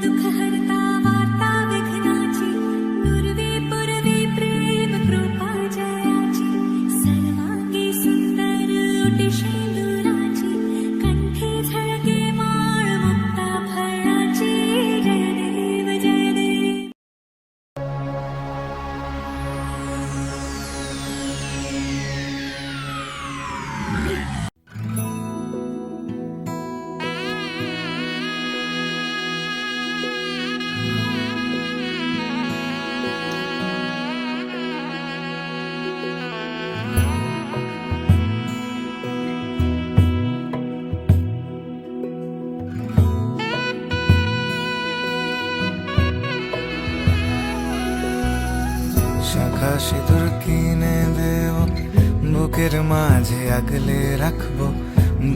दुःख हरता वार्ता विघ्नाची नुरवी पुरवी प्रेम कृपा जयाची सर्वांगी सुंदर ओटी शेंदुराची कंठी झळके माळ मुक्ता फळाची जय देव जय देव. শাখা সিঁদুর কিনে দেব বুকের মাঝে আগলে রাখবো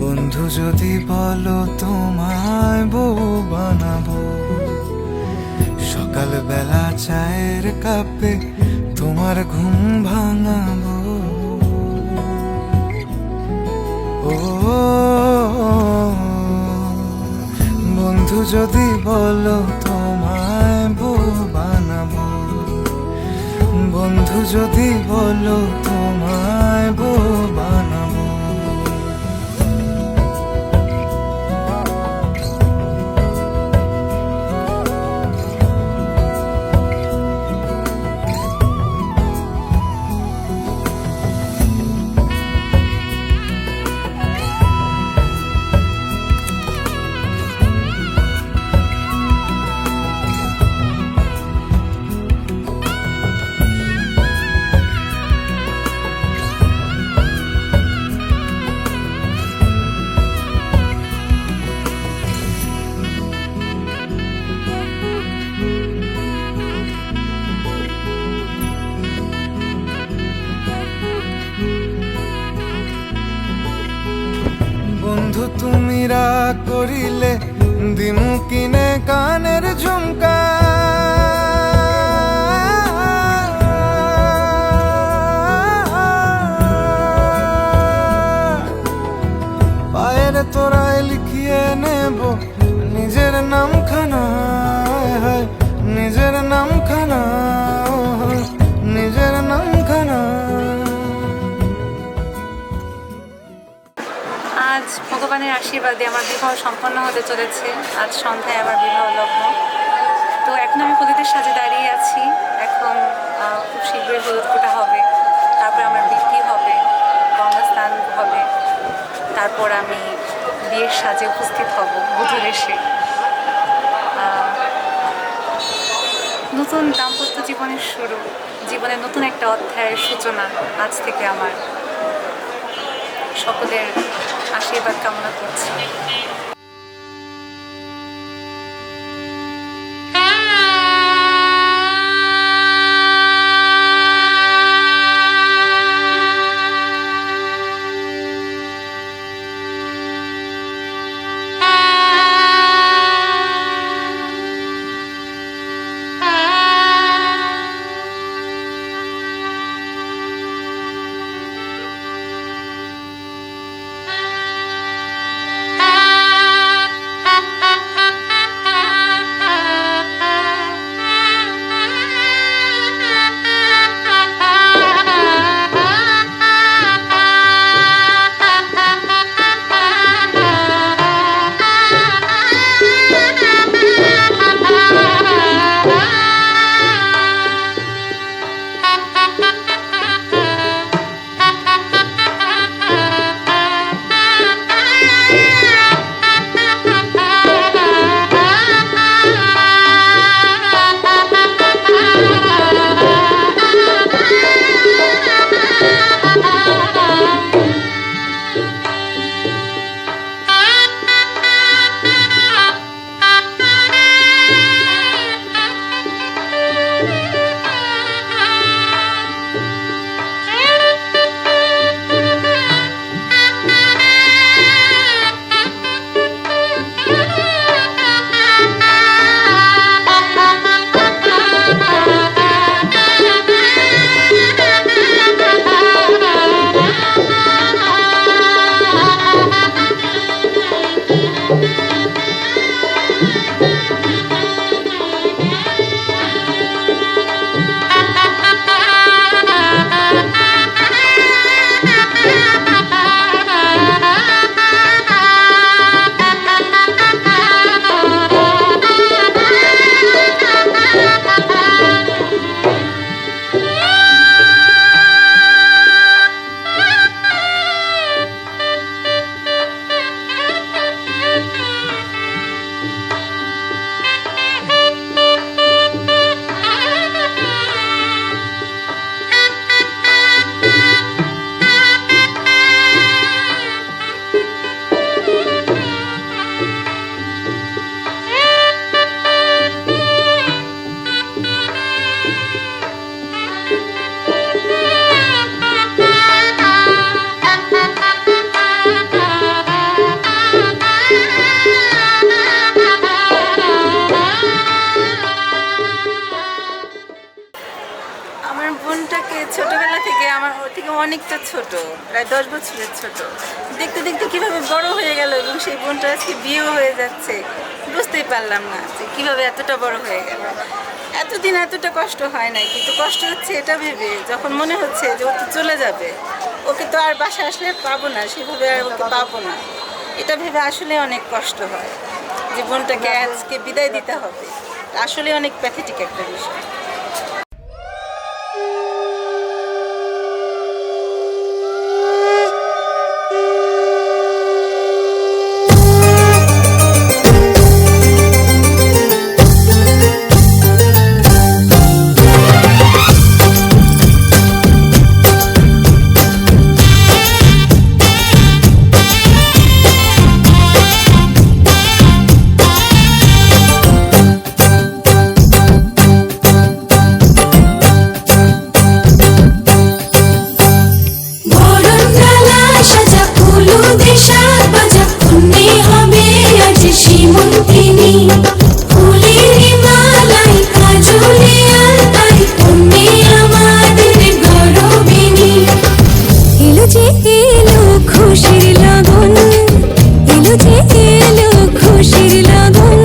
বন্ধু যদি বলো তোমায় বউ বানাবো সকাল বেলা চায়ের কাপে তোমার ঘুম ভাঙাবো ও বন্ধু যদি বলো তোমায় বউ বানাবো বন্ধু যদি বলো তোমায় বউ বানাবো বন্ধু তুমি রাগ করিলে দিমু কিনে কানের ঝুমকা পায়ের তোরায় লিখিয়ে নেব নিজের নামখানা নিজের নামখানা নিজের নামখানা। আজ ভগবানের আশীর্বাদে আমার বিবাহ সম্পন্ন হতে চলেছে। আজ সন্ধ্যায় আমার বিবাহ লগ্ন। তো এখন আমি হলুদের সাজে দাঁড়িয়ে আছি। এখন খুব শীঘ্রই হলুদ ফোঁটা হবে, তারপর আমার বিক্রি হবে, গঙ্গা স্নান হবে, তারপর আমি বিয়ের সাজে উপস্থিত হব বধূ বেশে। নতুন দাম্পত্য জীবনের শুরু, জীবনের নতুন একটা অধ্যায়ের সূচনা আজ থেকে আমার। সকলের আশীর্বাদ কামনা করছি। অনেকটা ছোট, প্রায় 10 বছরের ছোট। দেখতে দেখতে কিভাবে বড় হয়ে গেল এবং সেই বোনটা আজকে বিয়েও হয়ে যাচ্ছে, বুঝতেই পারলাম না যে কিভাবে এতটা বড় হয়ে গেল। এতদিন এতটা কষ্ট হয় নাই, কিন্তু কষ্ট হচ্ছে এটা ভেবে যখন মনে হচ্ছে যে ও তো চলে যাবে, ওকে তো আর বাসায় আসলে পাবো না, সেভাবে আর ওকে পাবো না, এটা ভেবে আসলে অনেক কষ্ট হয় যে বোনটাকে আজকে বিদায় দিতে হবে। আসলে অনেক প্যাথেটিক একটা বিষয়। বরণডালা সাজা ফুলুদে সাত বাজা কন্যে হবে আজ সীমন্তিনী। ফুলের মালাই কাজলে আলতায় কন্যে আমাদের গরবিনী। এলো যে এলো খুশির লগন, এলো যে এলো খুশির লগন।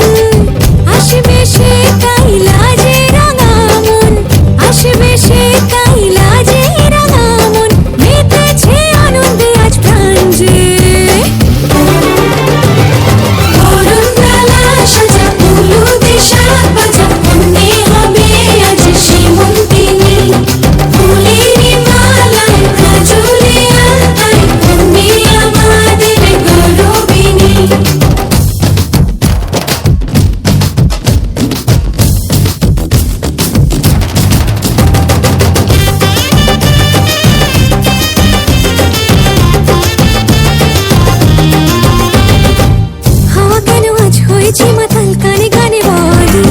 আসবে সে কাইলা যে রাঙা মন, আসবে সে কাইলা যে রাঙা মন। মেতেছে আনন্দে আজ প্রাণ যে। বরণডালা সাজা ফুলুদে সাত বাজা কন্যে হবে আজ সীমন্তিনী। ফুলের মালাই কাজলে আলতায় কন্যে আমাদের গরবিনী। হাওয়া কেন আজ হয়েছে মাতাল, কানে কানে বলে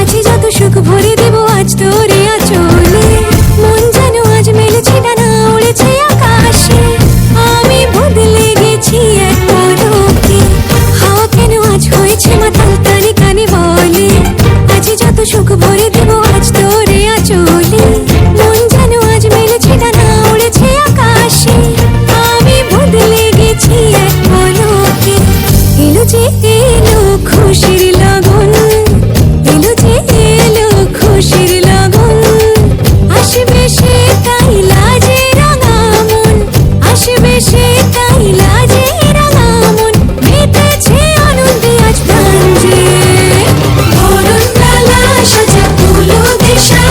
আছে যত সুখ ভরে দেব আজ তোরে আঁচলে। মন যেন আজ মেলেছে ডানা, উড়েছে আকাশে, আমি বদলে গেছি এক পলকে। হাওয়া কেন আজ হয়েছে মাতাল, কানে কানে বলে আছে যত সুখ ভরে দেব আজ তোরে আঁচলে। মন যেন আজ মেলেছে ডানা, উড়েছে আকাশে, আমি বদলে গেছি এক পলকে। এলো যে এলো খুশির লগন, এলো যে এলো খুশির লগন। আসবে সে কাইলা যে রাঙা মন, আসবে সে কাইলা যে রাঙা মন। মেতেছে আনন্দে আজ প্রাণ যে। বরণডালা সাজা ফুলুদে সাত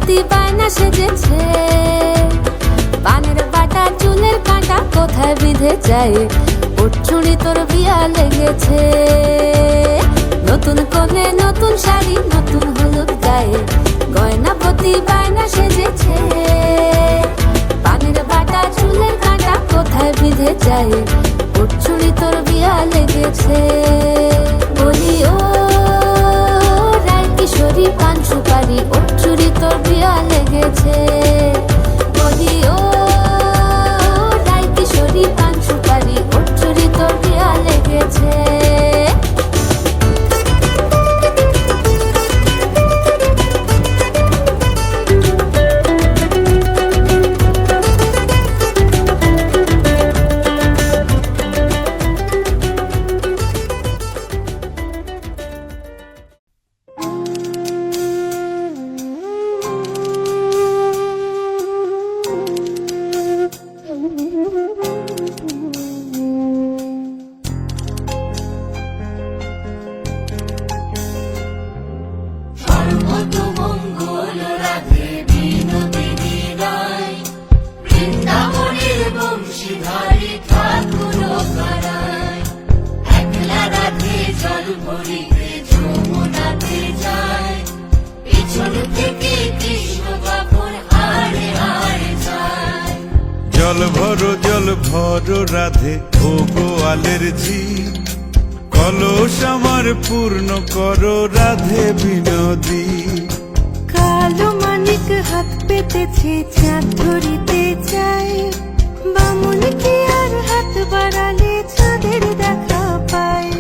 প্রতি বায়না সেজেছে, পানের বাটা চুলের কাঁটা কোথায় বিঁধে যায়, ওর চুড়ি তোর বিয়া লেগেছে। নতুন কোণে নতুন শাড়ি নতুন হলুদ গায়ে, গয়না প্রতি বায়না সেজেছে, পানের বাটা চুলের কাঁটা কোথায় বিঁধে যায়, ওর চুড়ি তোর বিয়া লেগেছে। বলি ও রায় কিশোরী পান সুপারি, ওর চুড়ি তোর বিয়া লেগেছে। বলি ও রায় কিশোরী পান সুপারি, ওর চুড়ি তোর বিয়া লেগেছে। জল ভরো রাধে ও গোয়ালের ঝি, কলস আমার পূর্ণ করো রাধে বিনোদী। কালো মানিক হাত পেতেছে চাঁদ ধরিতে চায়, বামুন কি আর হাত বাড়ালে চাঁদের দেখা পায়।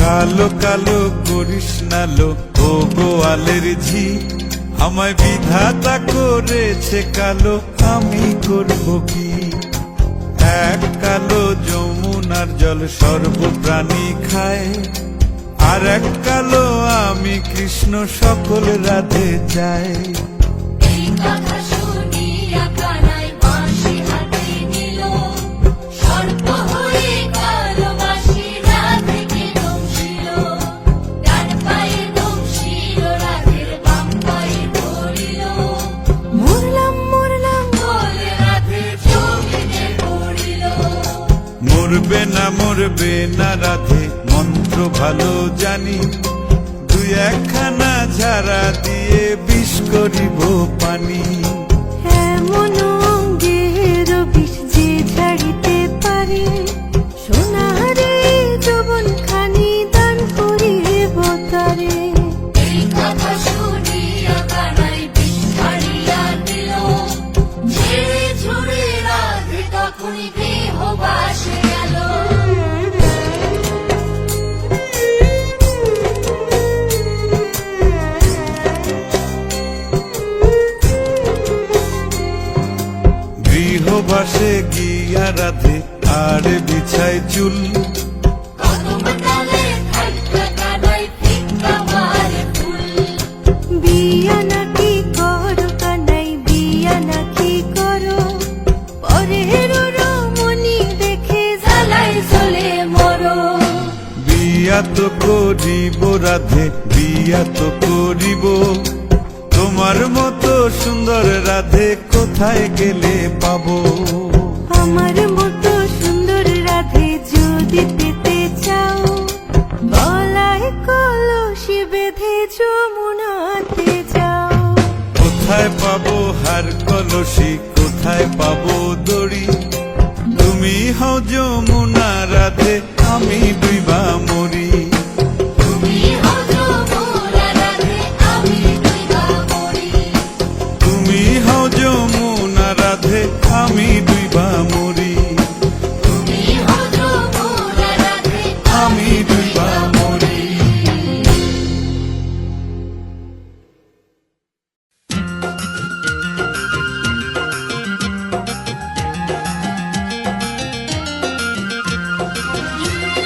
কালো কালো করিস নালো ও গোয়ালের ঝি, আমায় বিধাতা করেছে কালো, আমি করব কি। এক কালো যমুনার জল সর্বপ্রাণী খায়, আর এক কালো আমি কৃষ্ণ সকল রাধে চাই। এই কথা শুনিয়া কানাই বাঁশি হাতে নিল, সর্প হয়ে কালো বাঁশি রাধেকে দংশিল। ডান পায়ে দংশিল রাধের বাম পায়ে ধরিল, মরলাম মরলাম বলে রাধে জমিনে পড়িল। মরবে না রাধে মন্ত্র ভালো জানি, দুই একখানা ঝাড়া দিয়ে বিষ করিব পানি। এমন অঙ্গের বিষ যে ছাড়িতে পারে, সোনারে যৌবন খানি দান করিব তারে। এই কথা শুনিয়া কানাই বিষ ছাড়িয়া দিল, ঝেড়ে ঝুড়ে রাধে তখনই গৃহবাসে গেল। গৃহবাসে গিয়া রাধে আর বিছায় চুল, বিয়া নাকি করো কানাই বিয়া নাকি করো, পরের রমণী দেখে জ্বালায় চলে মরো। বিয়া তো করিব রাধে বিয়া তো করিব, তোমার মতো সুন্দর রাধে কোথায় গেলে পাবো। আমার মতো সুন্দর রাধে যদি পেতে চাও, গলায় কলসি বেঁধে যমুনাতে যাও। কোথায় পাবো হার কলসি কোথায় পাবো দড়ি, তুমি হও যমুনা রাধে আমি ডুইবা মরি। তুমি হও যমুনা রাধে আমি ডুইবা মরি। তুমি হও যমুনা রাধে আমি ডুইবা মরি। তুমি হও যমুনা রাধে আমি ডুইবা মরি।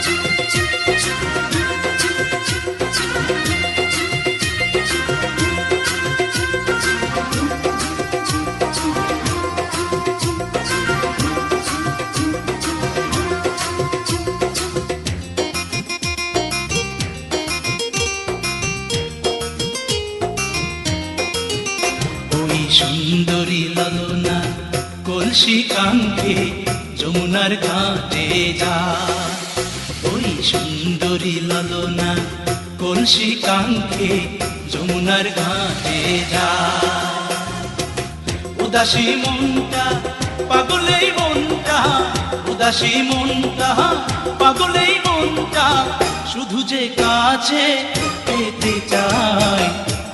চুপ চুপ চুপ সুন্দরী ললনা কলসি কাঙ্ক্ষে যমুনার ঘাটে যা, ওই সুন্দরী ললনা কলসি কাঙ্ক্ষে যমুনার ঘাটে যা। উদাসী মনটা পাগলেই মনটা, উদাসী মনটা পাগলেই মনটা, শুধু যে কাছে পেতে চাই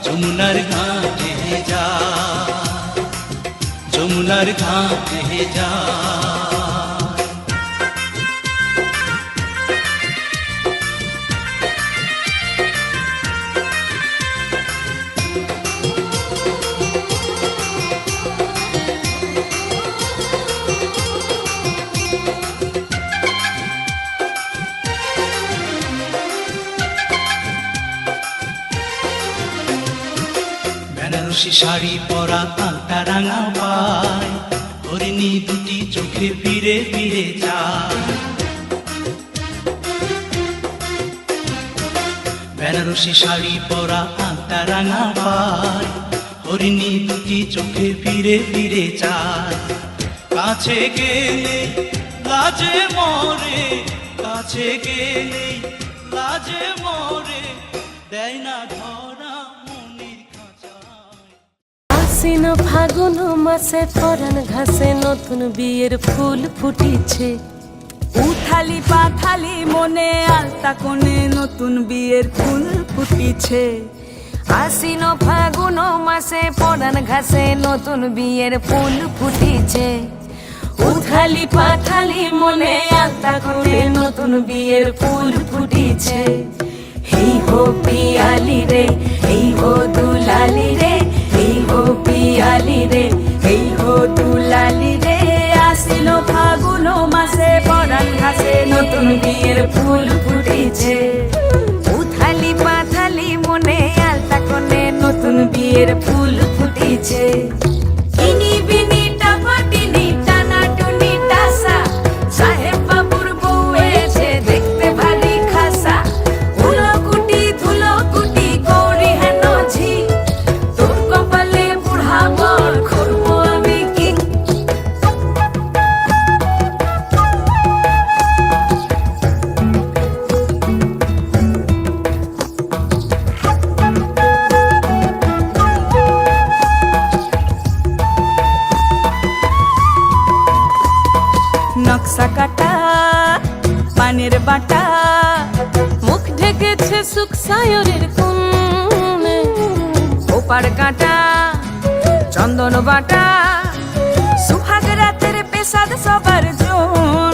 যমুনার ঘাটে যা, যমুনার ঘাটে যা। বেনারসি শাড়ি পরা আলতা রাঙা পায়, হরিণী দুটি চোখে ফিরে ফিরে যায়। বেনারসি শাড়ি পরা আলতা রাঙা পায়, হরিণী দুটি চোখে ফিরে ফিরে যায়। কাছে গেলে লাজে মরে, কাছে গেলে লাজে মরে, দেয় না ধরা মনির খাঁচায়। আশ্বিন ফাগুন মাসে পরাণ ঘাসে নতুন বিয়ের ফুল ফুটিছে। উথালি পাথালি মনে আলতা কোণে নতুন বিয়ের ফুল ফুটিছে। আশ্বিন ফাগুন মাসে পরাণ ঘাসে নতুন বিয়ের ফুল ফুটিছে। উথালি পাথালি মনে আলতা কোণে নতুন বিয়ের ফুল ফুটিছে। এই হো পিয়ালি রে, এই হো দুলালি রে, এই হো পিয়ালি রে, এই হো দুলালি রে। আশ্বিন ফাগুন মাসে পরাণ ঘাসে নতুন বিয়ের ফুল ফুটেছে। উথালি পাথালি মনে আলতা কোণে নতুন বিয়ের ফুল ফুটেছে। ইনি বিনি টাপাটিনি টানা টুনি টাসা, সাহেব বাবুর বউ এসে দেখতে ভারী খাসা। ধুলো কুটি গৌরী হেন ঝি, তোর কপালে বুড়া বর করবো আমি কি। নকশা কাটা পানের বাটা, মুখ ঢেকেছে সুখ সায়রের কোণে। ওপার কাটা চন্দন বাটা, সুহাগ রাতের পেশাদ সবার জন্য।